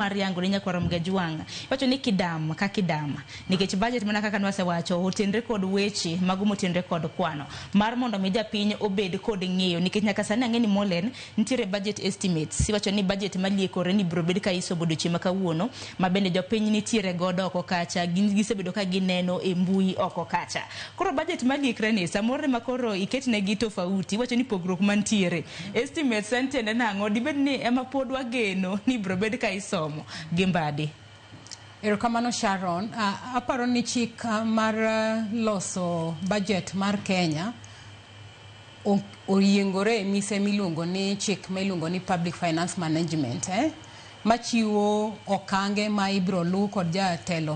Mariango ninya kwa Mgajwanga wacho ni kidama ka kidama nikech budget mana kaka nwase wacho otenre kod weche magumo tenre kod kwano mar mondo mi japiny obed kod ng'eyo nikech nyaka sani ang'eni molen nitiere budget estimates si wacho ni budget maliekore ni bro bed ka iso bodo chima kawuono mabende jopiny nitiere godo oko kacha gisebedo ka gineno e mbui oko kacha koro budget maliekre ni samore makoro iketne gi tofauti wacho ni pogruok mantiere estimates antene nango dibed ni ema pod wageno ni bro bed ka iso Gimbadi. Erokamano Sharon, aparo ni chik mar loso budget mar Kenya oyiengore mise miluongo ni chik miluongo ni Public Finance Management machiwo okange ma ibro lu kod jatelo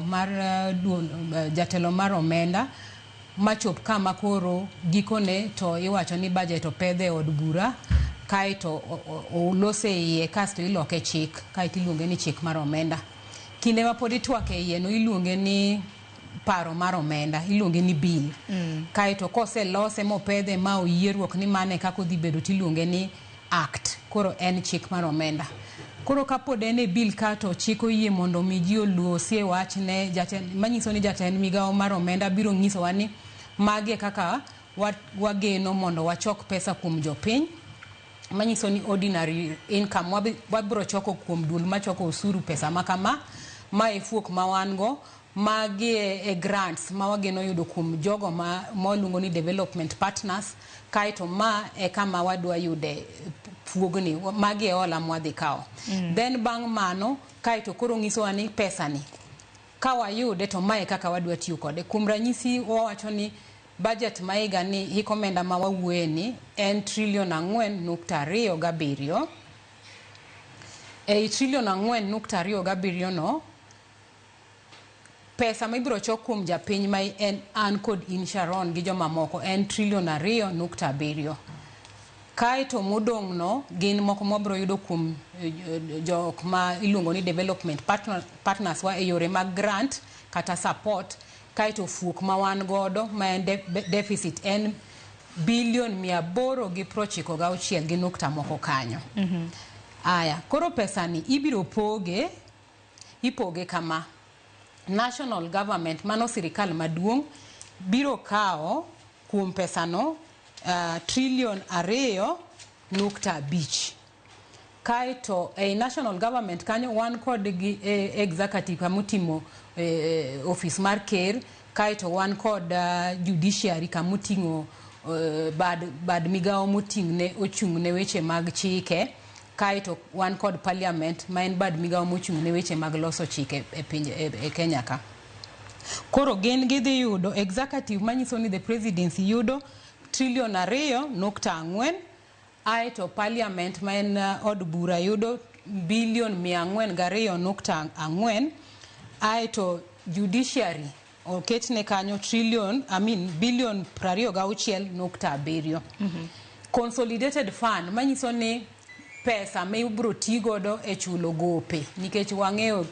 mar omenda machop kama koro gikone to iwacho ni budget opedhe od bura kaito olose iye kasto iloke chik kaito iluonge ni chik mar omenda kinde ma pod itwake iye no iluonge ni paro mar omenda iluonge ni bill kaito kose lose mopedhe ma oyierruok ni mane kako dhi bedo tiluonge ni act koro en chik mar omenda koro kapod en e bill kato chiko yie mondo mi ji oluosie wachne manyiso ni jatend migawo mar omenda biro nyisowa ni mage kaka wageno mondo wachok pesa kuom jopiny manyiso ni ordinary income wabro choko kuom dul machoko osuru pesa makama ma efuok mawango magi e grants ma wageno yudo kuom jogo ma molungo ni development partners kaito ma e kama wadwa yude fuogni magi e ola mwadhi kao then bang mano kaito koro nyiso ani pesa ni kawa yude to mae kaka wadwa tiyo kode kuom ranyisi wawacho ni budget maiga ni hikomenda ma wawueni en $4.27 $4.27 no pesa ma ibro chok kuom japiny ma en an kod in Sharon gi joma moko en $2.7 kaito modong no gin moko mobro yudo kuom jok ma iluongo ni development partners wa e yore mag grant kata support kaito fuok ma wan godo ma en deficit en $896 gi nukta moko kanyo. Aya, koro pesa ni ibiro ipoge kama national government mano sirikal maduong biro kao kuom pesa no $2.5 kaito national government kanyo wan kod gi executive kamutimo office mar ker kaito wan kod judiciary kamutingo bad migawo mutingne ochungne weche mag chike kaito wan kod parliament ma en bad migawo mochungne weche mag loso chike e pinje e Kenya ka koro gen gidhi yudo executive manyiso ni the presidency yudo $2.4 aito parliament ma en od bura yudo $402.4 aito judiciary oketne kanyo $26.7 consolidated fund manyiso ni pesa me ibro tigodo e chulo gope nikech wang'eyo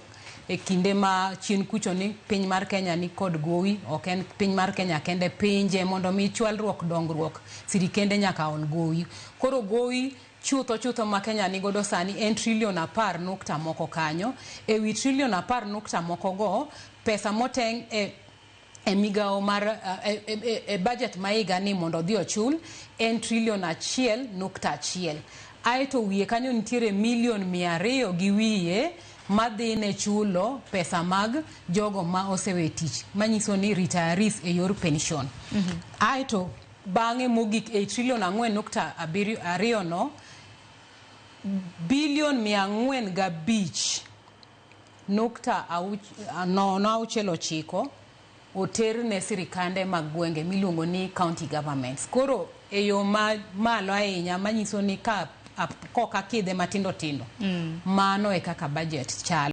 e kinde ma chien kucho ni piny mar Kenya ni kod gowi ok en piny mar Kenya kende pinje mondo mi chwalruok dongruok sirikende nyaka on gowi koro gowi chutho ma Kenya ni godo sani en $10 nukta moko kanyo ewi $10 nukta moko go pesa moteng e migawo mar budget maiga ni mondo dhi ochul en $1.1 aito wiye kanyo nitiere $200 gi wiye madhine chulo pesa mag jogo ma osewe tich manyiso ni retirees e yor pension aito bang'e mogik e $4.7 no $405.9 oter ne sirikande mag gwenge miluongo ni county governments koro e yo malo ahinya manyiso ni koka kidhe matindo mano e kaka budget chalo